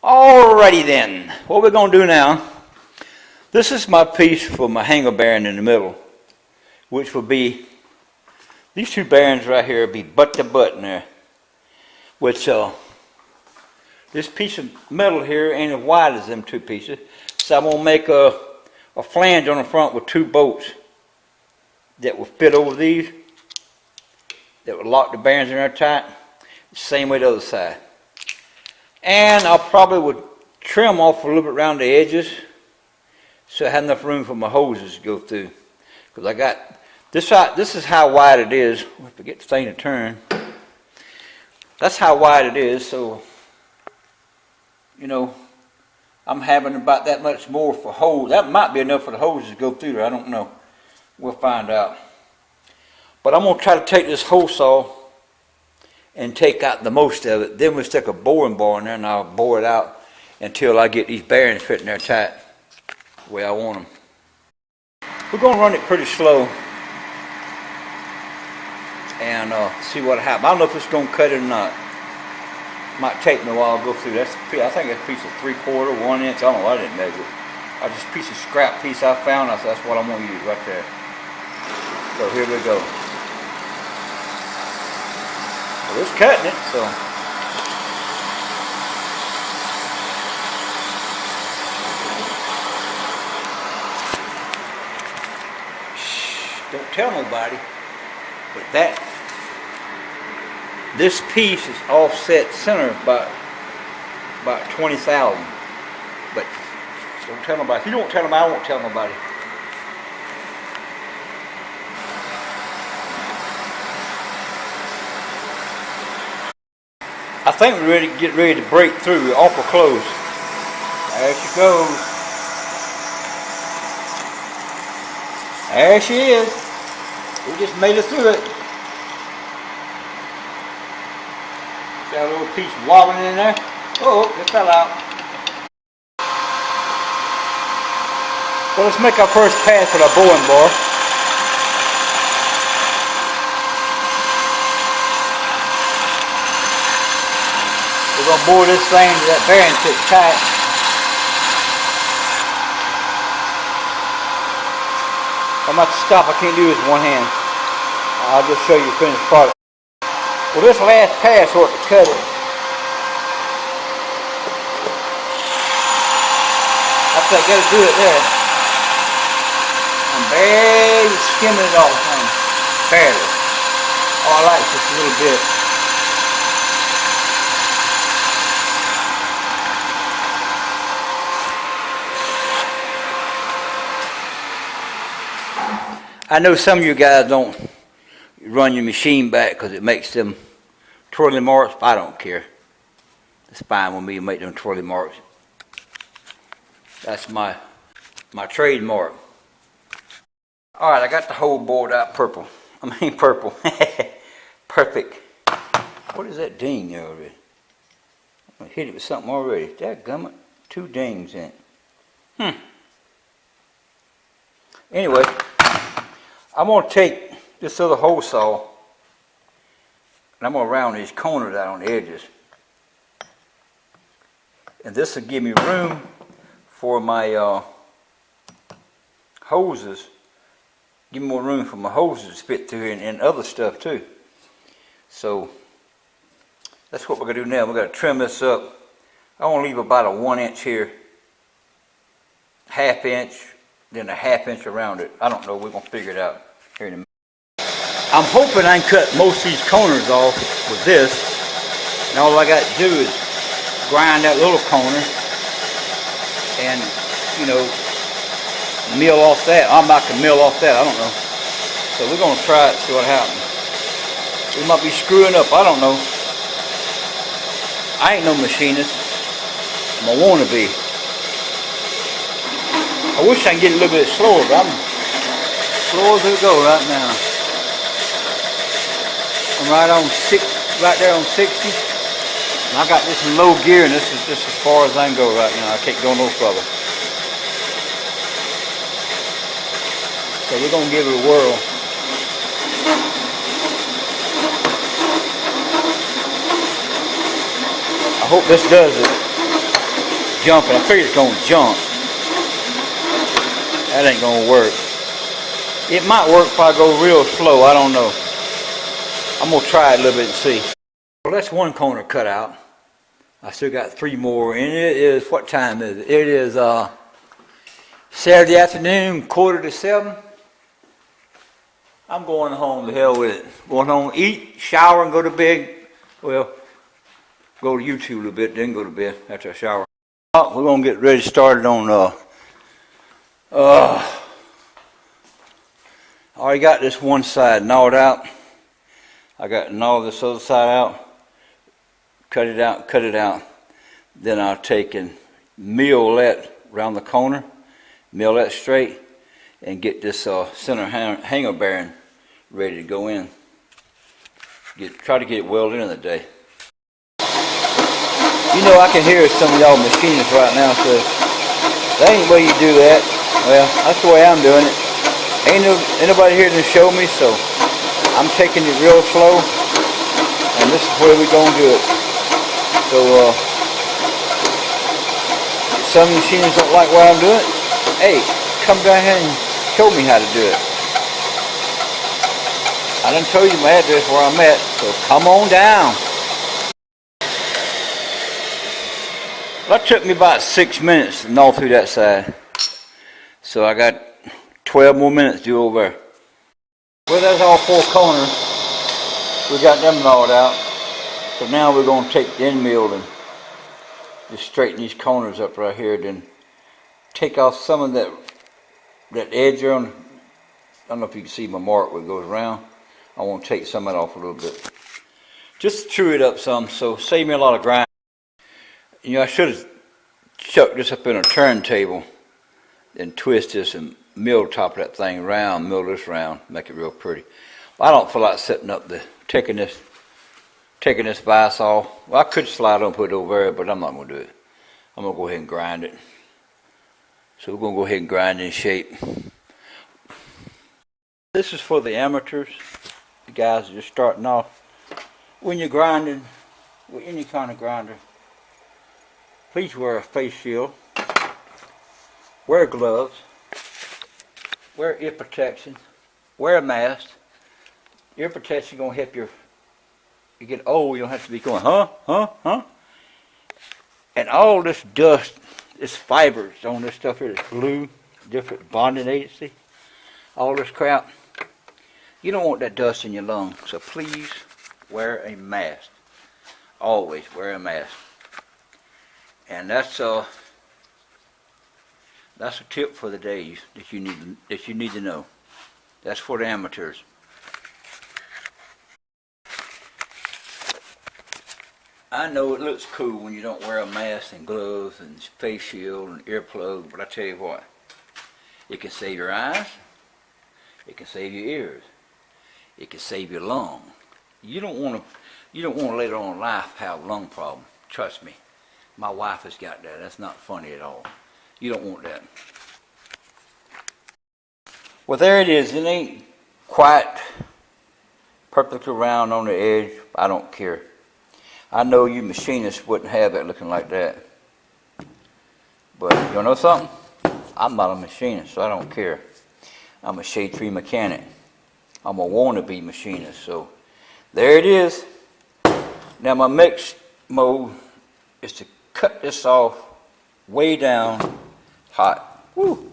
Alrighty then, what we're going to do now, this is my piece for my hanger bearing in the middle, which will be, these two bearings right here will be butt to butt in there, which this piece of metal here ain't as wide as them two pieces, so I'm going to make a flange on the front with two bolts that will fit over these, that will lock the bearings in there tight, same way the other side. And I probably would trim off a little bit around the edges so I have enough room for my hoses to go through. Because I got this side, this is how wide it is. If I get the thing to turn, that's how wide it is. So, you know, I'm having about that much more for hose. That might be enough for the hoses to go through there. I don't know. We'll find out. But I'm going to try to take this hose saw and take out the most of it. Then we'll stick a boring bar in there and I'll bore it out until I get these bearings fitting there tight the way I want them. We're going to run it pretty slow and see what happens. I don't know if it's going to cut it or not. Might take me a while to go through. I think that's a piece of 3/4, 1 inch. I don't know. I didn't measure it. I just piece of scrap piece I found. That's what I'm going to use right there. So here we go. Well, it's cutting it, so. Shh, don't tell nobody. But this piece is offset center about 20,000. But don't tell nobody. If you don't tell them, I won't tell nobody. I think we're ready to get ready to break through. We're awful close. There she goes. There she is. We just made it through it. Got a little piece wobbling in there. Oh, it fell out. Well, let's make our first pass with our boring bar. We're going to bore this thing to that bearing tip tight. I'm about to stop. I can't do this with one hand. I'll just show you the finished product. Well, this last pass ought to cut it. I think I got to do it there. I'm barely skimming it all the time. Barely. Oh, I like just a little bit. I know some of you guys don't run your machine back because it makes them twirly marks. I don't care. It's fine with me to make them twirly marks. That's my trademark. All right, I got the hole bored out purple. Purple. Perfect. What is that ding there already? I hit it with something already. Dadgummit, 2 dings in it. Anyway. I'm going to take this other hole saw and I'm going to round these corners out on the edges. And this will give me room for my hoses. Give me more room for my hoses to fit through and other stuff too. So that's what we're going to do now. We're going to trim this up. I want to leave about a 1 inch here, 1/2 inch, then a 1/2 inch around it. I don't know. We're going to figure it out here in a minute. I'm hoping I can cut most of these corners off with this. And all I got to do is grind that little corner and, you know, mill off that. I'm about to mill off that. I don't know. So we're going to try it, see what happens. We might be screwing up. I don't know. I ain't no machinist. I'm a wannabe. I wish I could get a little bit slower, but I'm slow as it go right now. I'm right there on 60. And I got this in low gear, and this is just as far as I can go right now. I can't go no further. So we're gonna give it a whirl. I hope this does it. jumping. I figured it's going to jump. That ain't going to work. It might work if I go real slow. I don't know. I'm going to try it a little bit and see. Well, that's one corner cut out. I still got 3 more. And it is, what time is it? It is Saturday afternoon, 6:45. I'm going home, to hell with it. Going home, eat, shower, and go to bed. Well, go to YouTube a little bit, then go to bed after I shower. We're going to get ready started on, I already got this one side gnawed out. I got to gnaw this other side out, cut it out. Then I'll take and mill that around the corner, mill that straight, and get this center hanger bearing ready to go in. Try to get it welded in today. You know, I can hear some of y'all machinists right now say, "That ain't the way you do that." Well, that's the way I'm doing it. Ain't nobody here to show me, so I'm taking it real slow, and this is where we're gonna do it. So, some machinists don't like what I'm doing. Hey, come down here and show me how to do it. I done told you my address where I'm at, so come on down. Well, that took me about 6 minutes to gnaw through that side. So I got 12 more minutes to do over there. Well, that's all 4 corners. We got them gnawed out. So now we're going to take the end mill and just straighten these corners up right here. Then take off some of that edge on. I don't know if you can see my mark where it goes around. I want to take some of that off a little bit. Just to chew it up some, so save me a lot of grind. You know, I should have chucked this up in a turntable and twist this and mill top of that thing round, mill this round, make it real pretty. But I don't feel like setting up taking this vise off. Well, I could slide it and put it over there, but I'm not going to do it. I'm going to go ahead and grind it. So we're going to go ahead and grind it in shape. This is for the amateurs, the guys are just starting off. When you're grinding with any kind of grinder, please wear a face shield, wear gloves, wear ear protection, wear a mask. Ear protection is going to help you get old. You don't have to be going, huh? And all this dust, this fibers on this stuff here, this glue, different bonding agency, all this crap. You don't want that dust in your lungs, so please wear a mask. Always wear a mask. And that's a tip for the day that you need to know. That's for the amateurs. I know it looks cool when you don't wear a mask and gloves and face shield and earplugs, but I tell you what, it can save your eyes, it can save your ears, it can save your lung. You don't want to later on in life have a lung problem. Trust me, my wife has got that. That's not funny at all. You don't want that. Well, there it is. It ain't quite perfectly round on the edge. I don't care. I know you machinists wouldn't have it looking like that. But you know something? I'm not a machinist, so I don't care. I'm a shade tree mechanic. I'm a wannabe machinist. So there it is. Now my next mode is to cut this off way down hot. Woo.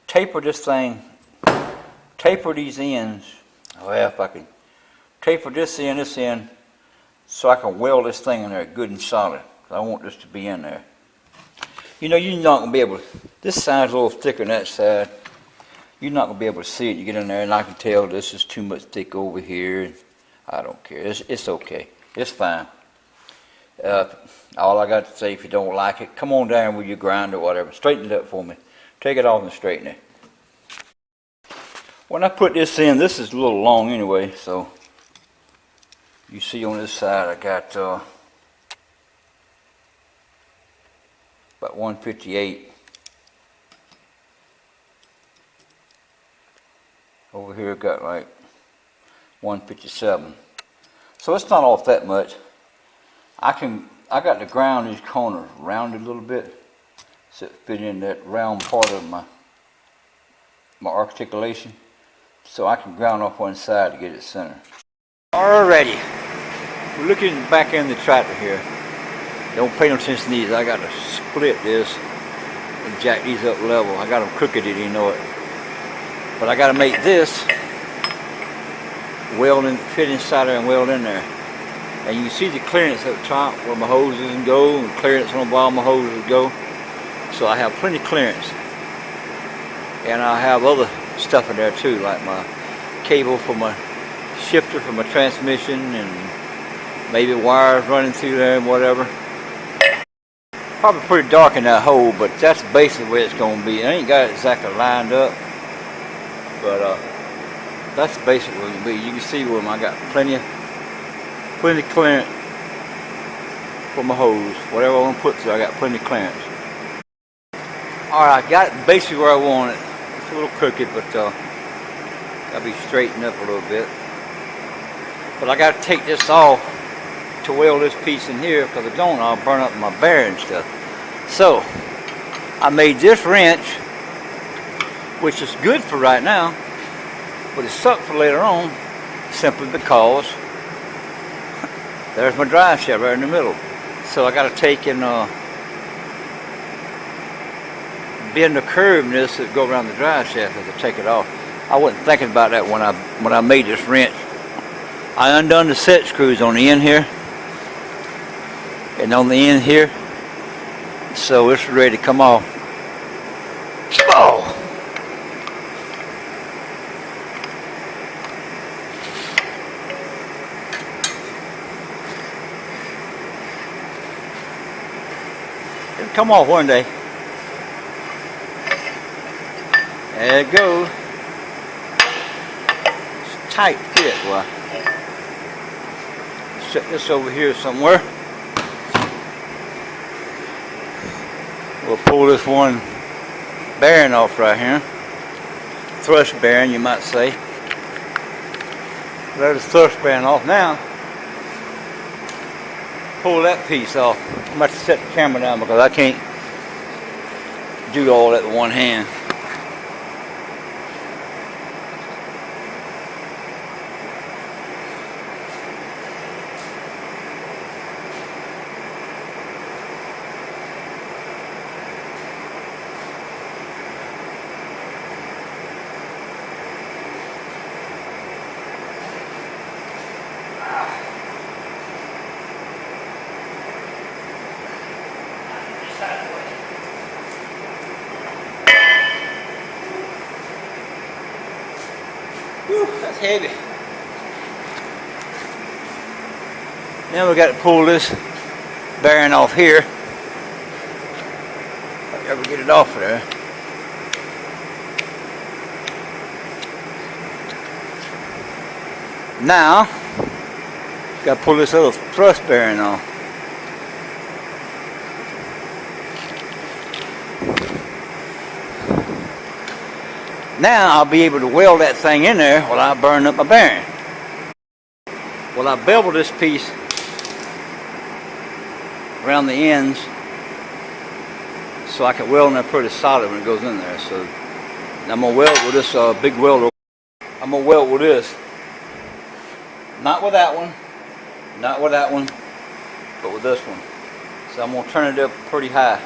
Taper this thing. Taper these ends. Well, if I can taper this end, so I can weld this thing in there good and solid. I want this to be in there. You know, you're not going to be able to, this side's a little thicker than that side. You're not going to be able to see it. You get in there and I can tell this is too much thick over here. I don't care. It's okay. It's fine. All I got to say, if you don't like it, come on down with your grinder or whatever. Straighten it up for me. Take it off and straighten it. When I put this in, this is a little long anyway, so you see on this side I got about 158. Over here I got like 157. So it's not off that much. I can I got to ground these corners rounded a little bit so it fit in that round part of my articulation, so I can ground off one side to get it centered. Alrighty, we're looking back in the tractor here. Don't pay no attention to these. I got to split this and jack these up level. I got them crooked, you know it. But I got to make this weld in, fit inside there and weld in there. And you can see the clearance up top where my hoses go, and clearance on the bottom of my hoses go. So I have plenty of clearance. And I have other stuff in there too, like my cable for my shifter for my transmission, and maybe wires running through there and whatever. Probably pretty dark in that hole, but that's basically where it's going to be. I ain't got it exactly lined up, but that's basically where it's going to be. You can see where I got plenty clearance for my hose. Whatever I want to put through, I got plenty of clearance. Alright, I got it basically where I want it. It's a little crooked, but gotta be straightened up a little bit. But I gotta take this off to weld this piece in here, because if I don't, I'll burn up my bearing stuff. So I made this wrench, which is good for right now, but it sucked for later on, simply because there's my drive shaft right in the middle. So I gotta take and bend the curve in this to go around the drive shaft as I take it off. I wasn't thinking about that when I made this wrench. I undone the set screws on the end here and on the end here, so it's ready to come off. Oh! It'll come off one day. There it goes. It's a tight fit. Well, set this over here somewhere. We'll pull this one bearing off right here. Thrust bearing, you might say. There's the thrust bearing off now. Pull that piece off. I'm about to set the camera down because I can't do all that with one hand. Whew, that's heavy. Now we got to pull this bearing off here. If I ever get it off of there. Now, got to pull this other thrust bearing off. Now I'll be able to weld that thing in there while I burn up my bearing. Well, I beveled this piece around the ends so I can weld in there pretty solid when it goes in there. So I'm going to weld with this big welder. I'm going to weld with this. Not with that one, not with that one, but with this one. So I'm going to turn it up pretty high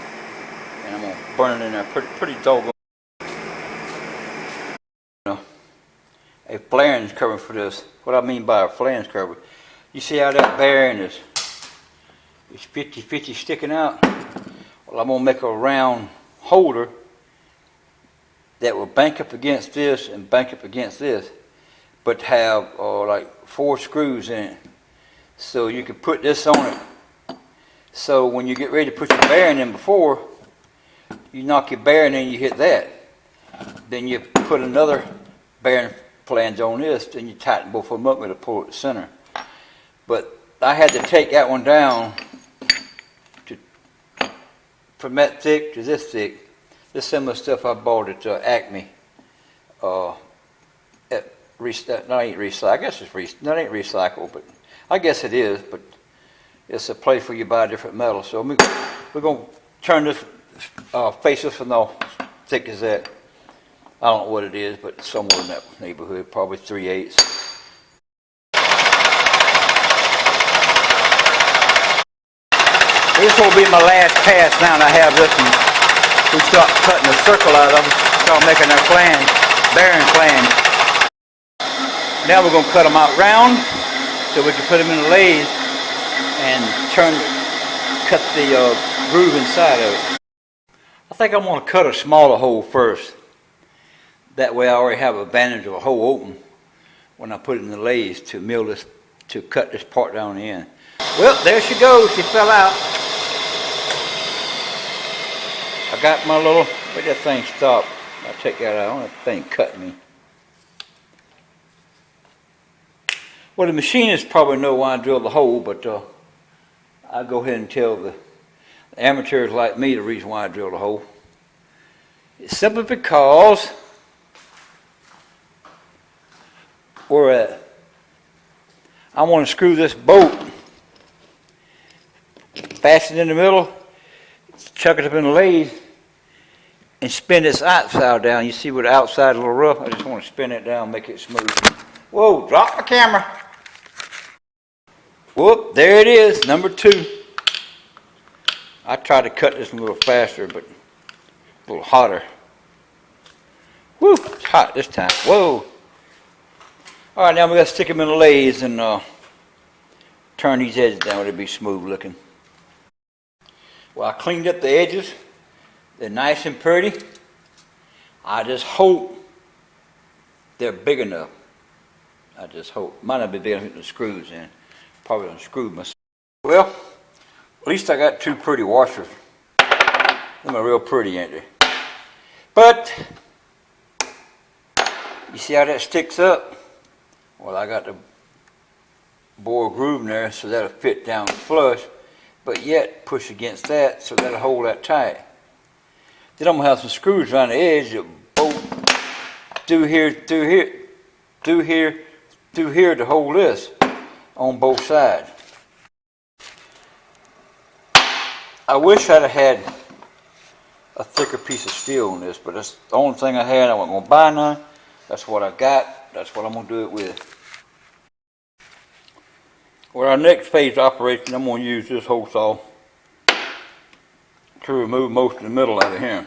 and I'm going to burn it in there pretty doggone. A flange cover for this. What I mean by a flange cover, you see how that bearing is 50-50 sticking out? Well, I'm going to make a round holder that will bank up against this and bank up against this, but have like 4 screws in it. So you can put this on it. So when you get ready to put your bearing in, before you knock your bearing in, you hit that. Then you put another bearing flange on this, then you tighten both of them up to pull it to center. But I had to take that one down from that thick to this thick. This similar stuff I bought at Acme. That ain't recycled. I guess it's that ain't recyclable, but I guess it is. But it's a place where you buy different metals. So we're going to turn this, face this from how thick as that. I don't know what it is, but somewhere in that neighborhood, probably 3/8. This will be my last pass now, and I have this one. We start cutting a circle out of them, start making our flange, bearing flange. Now we're going to cut them out round so we can put them in the lathe and cut the groove inside of it. I think I'm going to cut a smaller hole first. That way I already have advantage of a hole open when I put it in the lathe to mill this, to cut this part down the end. Well, there she goes. She fell out. I got my little, where'd that thing stop? I'll take that out. That thing cut me. Well, the machinists probably know why I drilled the hole, but I'll go ahead and tell the amateurs like me the reason why I drilled the hole. It's simply because I want to screw this bolt, fasten it in the middle, chuck it up in the lathe, and spin this outside down. You see where the outside is a little rough? I just want to spin it down, make it smooth. Whoa, drop the camera. Whoop, there it is, number 2. I tried to cut this a little faster, but a little hotter. Woo, it's hot this time. Whoa. All right, now we got to stick them in the lathe and turn these edges down to be smooth looking. Well, I cleaned up the edges. They're nice and pretty. I just hope they're big enough. I just hope. Might not be big enough to get the screws in. Probably unscrewed myself. Well, at least I got 2 pretty washers. They're real pretty, ain't they? But you see how that sticks up? Well, I got the bore groove in there so that'll fit down flush, but yet push against that so that'll hold that tight. Then I'm gonna have some screws around the edge that bolt through here, through here, through here, through here to hold this on both sides. I wish I'd have had a thicker piece of steel on this, but that's the only thing I had. I wasn't gonna buy none. That's what I got. That's what I'm gonna do it with. For our next phase operation, I'm gonna use this hole saw to remove most of the middle out of here.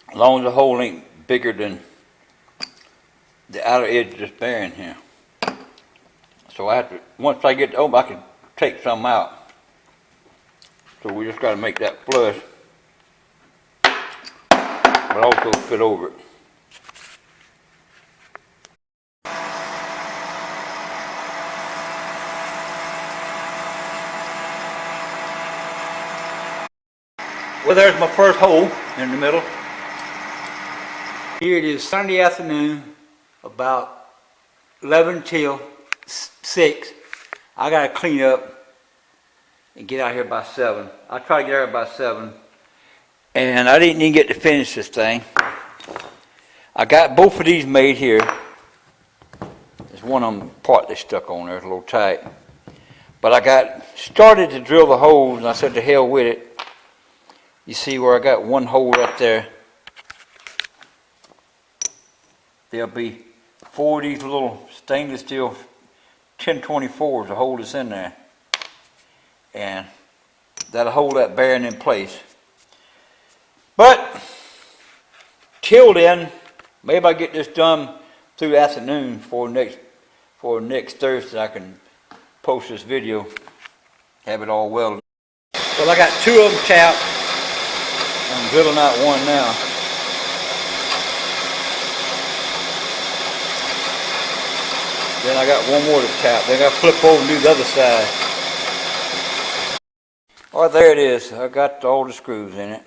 As long as the hole ain't bigger than the outer edge of this bearing here. So I have to, once I get I can take some out. So we just got to make that flush, but also fit over it. Well, there's my first hole in the middle. Here it is Sunday afternoon, about 11 till 6. I got to clean up and get out here by 7. I try to get out here by 7. And I didn't even get to finish this thing. I got both of these made here. There's one of them partly stuck on there, it's a little tight. But I got started to drill the holes and I said to hell with it. You see where I got one hole right there. There'll be 4 of these little stainless steel 1024s to hold this in there. And that'll hold that bearing in place. But till then, maybe I get this done through the afternoon for next Thursday. I can post this video, have it all welded. Well, I got 2 of them tapped. I'm drilling out one now. Then I got one more to tap. Then I got to flip over and do the other side. All right, there it is. I got all the screws in it.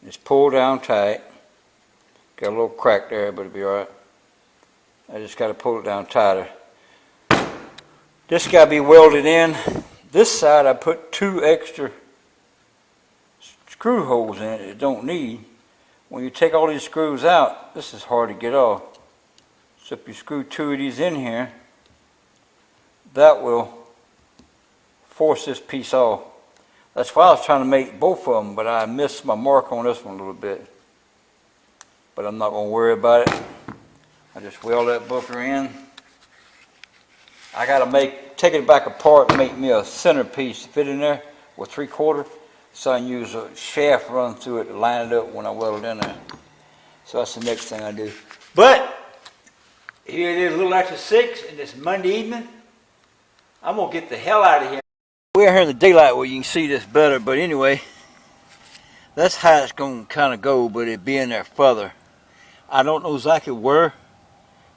It's pulled down tight. Got a little crack there, but it'll be all right. I just got to pull it down tighter. This got to be welded in. This side I put 2 extra screw holes in it that don't need. When you take all these screws out, this is hard to get off. So if you screw 2 of these in here, that will force this piece off. That's why I was trying to make both of them, but I missed my mark on this one a little bit. But I'm not going to worry about it. I just weld that buffer in. I got to take it back apart and make me a centerpiece to fit in there with 3/4. So I can use a shaft run through it to line it up when I weld it in there. So that's the next thing I do. But here it is, a little after 6, and it's Monday evening. I'm going to get the hell out of here. We're here in the daylight where you can see this better, but anyway, that's how it's going to kind of go, but it be in there further. I don't know exactly where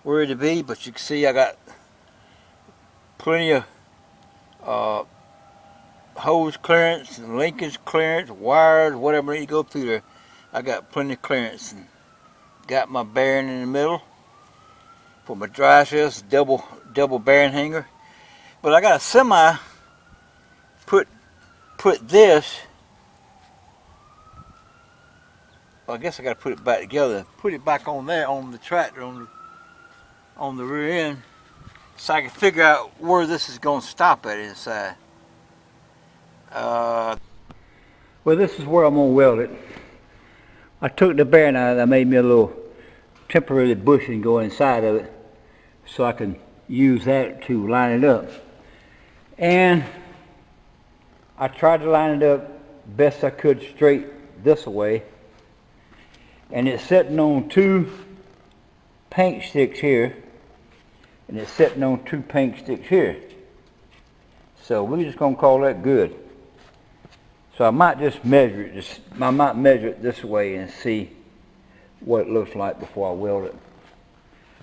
it'll be, but you can see I got plenty of hose clearance and linkage clearance, wires, whatever I need to go through there. I got plenty of clearance, and got my bearing in the middle for my dry shafts, double bearing hanger. But I got a semi put this. Well, I guess I got to put it back together. Put it back on there on the tractor on the rear end, so I can figure out where this is going to stop at inside. Well, this is where I'm going to weld it. I took the bearing out, I made me a little temporary bushing go inside of it, so I can use that to line it up. And I tried to line it up best I could straight this way, and it's sitting on 2 paint sticks here, and it's sitting on 2 paint sticks here. So we're just going to call that good. So I might just measure it. I might measure it this way and see what it looks like before I weld it.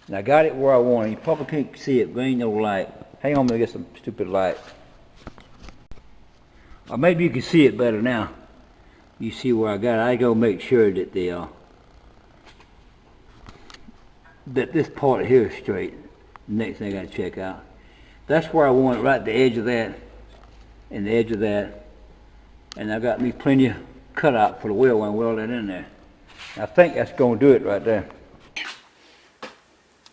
And I got it where I want it. You probably can't see it, but ain't no light. Hang on, I'm gonna get some stupid light. Or maybe you can see it better now. You see where I got it. I go make sure that that this part here is straight. Next thing I gotta check out. That's where I want it, right at the edge of that and the edge of that. And I got me plenty of cutout for the wheel when I weld that in there. I think that's going to do it right there.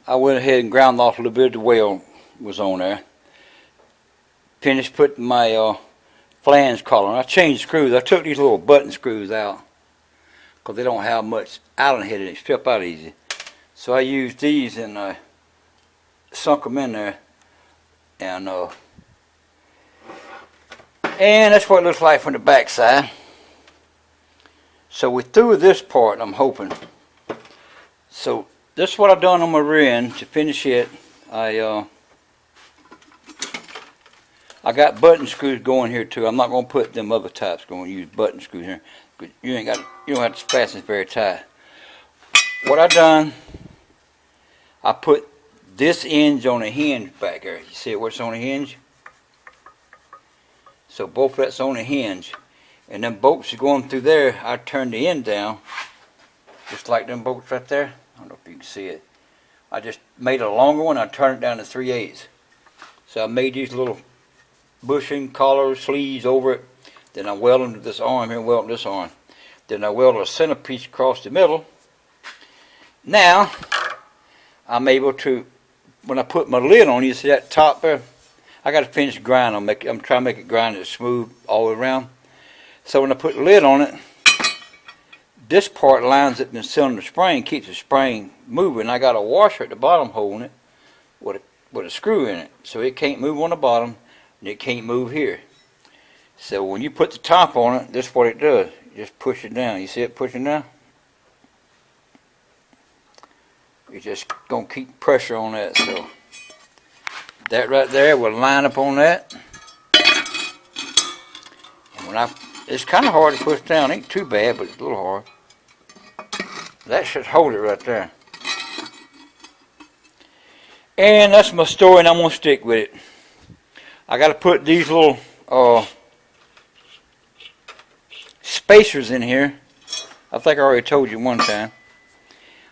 I went ahead and ground off a little bit of the wheel was on there. Finished putting my flange collar on. I changed screws. I took these little button screws out because they don't have much Allen head in it. They strip out easy. So I used these and sunk them in there, and that's what it looks like from the back side. So we're through with this part, I'm hoping. So this is what I've done on my rear end to finish it. I got button screws going here too. I'm not going to put them other types. I'm going to use button screws here. You don't have to fasten it very tight. What I done, I put this hinge on a hinge back there. You see where it's on a hinge? So both that's on a hinge, and them bolts are going through there. I turned the end down, just like them bolts right there. I don't know if you can see it. I just made a longer one. I turned it down to 3/8. So I made these little bushing, collars, sleeves over it. Then I welded them to this arm here, and welded this arm. Then I welded a centerpiece across the middle. Now I'm able to, when I put my lid on, you see that top there? I got to finish grinding. I'm trying to make it grind it smooth all the way around. So when I put the lid on it, this part lines up in the cylinder spring, keeps the spring moving. I got a washer at the bottom holding it with a screw in it, so it can't move on the bottom and it can't move here. So when you put the top on it, this is what it does. You just push it down. You see it pushing down? You're just gonna keep pressure on that. So that right there will line up on that. And when it's kind of hard to push down. Ain't too bad, but it's a little hard. That should hold it right there. And that's my story, and I'm gonna stick with it. I got to put these little spacers in here. I think I already told you one time.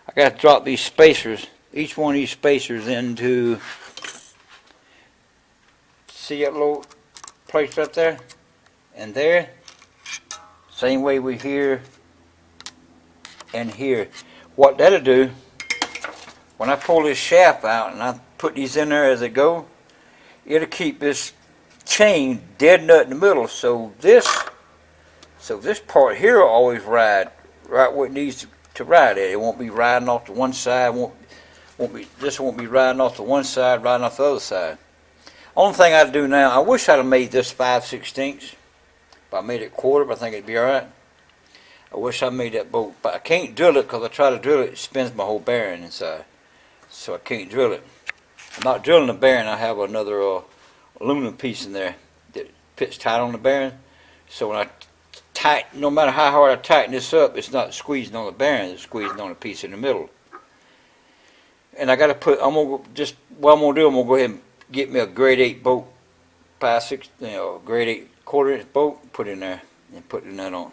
I got to drop these spacers, each one of these spacers into, see that little place right there and there, same way we here and here. What that'll do, when I pull this shaft out and I put these in there as they go, it'll keep this chain dead nut in the middle. So this part here will always ride right where it needs to ride at. It won't be riding off to one side. This won't be riding off to one side, riding off the other side. Only thing I'd do now, I wish I'd have made this 5/16. If I made it quarter, I think it'd be all right. I wish I made that bolt, but I can't drill it because I try to drill it, it spins my whole bearing inside. So I can't drill it. I'm not drilling the bearing. I have another aluminum piece in there that fits tight on the bearing. So when I tighten, no matter how hard I tighten this up, it's not squeezing on the bearing, it's squeezing on the piece in the middle. And I got to put, I'm going to go ahead and get me a grade 8 bolt, grade 8 1/4 inch bolt, put in there and put the nut on.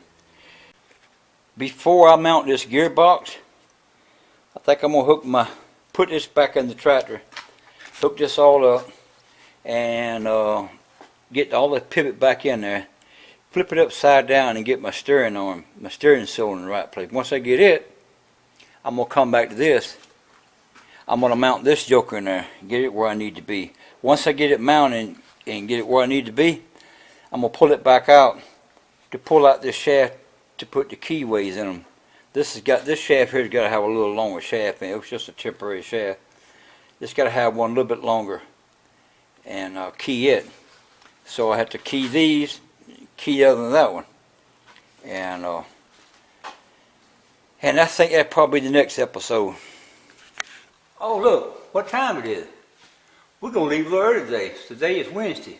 Before I mount this gearbox, I think I'm going to put this back in the tractor, hook this all up, and get all the pivot back in there, flip it upside down and get my steering cylinder in the right place. Once I get it, I'm going to come back to this. I'm going to mount this joker in there, get it where I need to be. Once I get it mounted and get it where I need to be, I'm going to pull it back out to pull out this shaft to put the keyways in them. This shaft here has got to have a little longer shaft in it. It was just a temporary shaft. It's got to have one a little bit longer and key it. So I have to key these, key other than that one. And I think that'll probably be the next episode. Oh look, what time it is. We're going to leave a little early today. Today is Wednesday.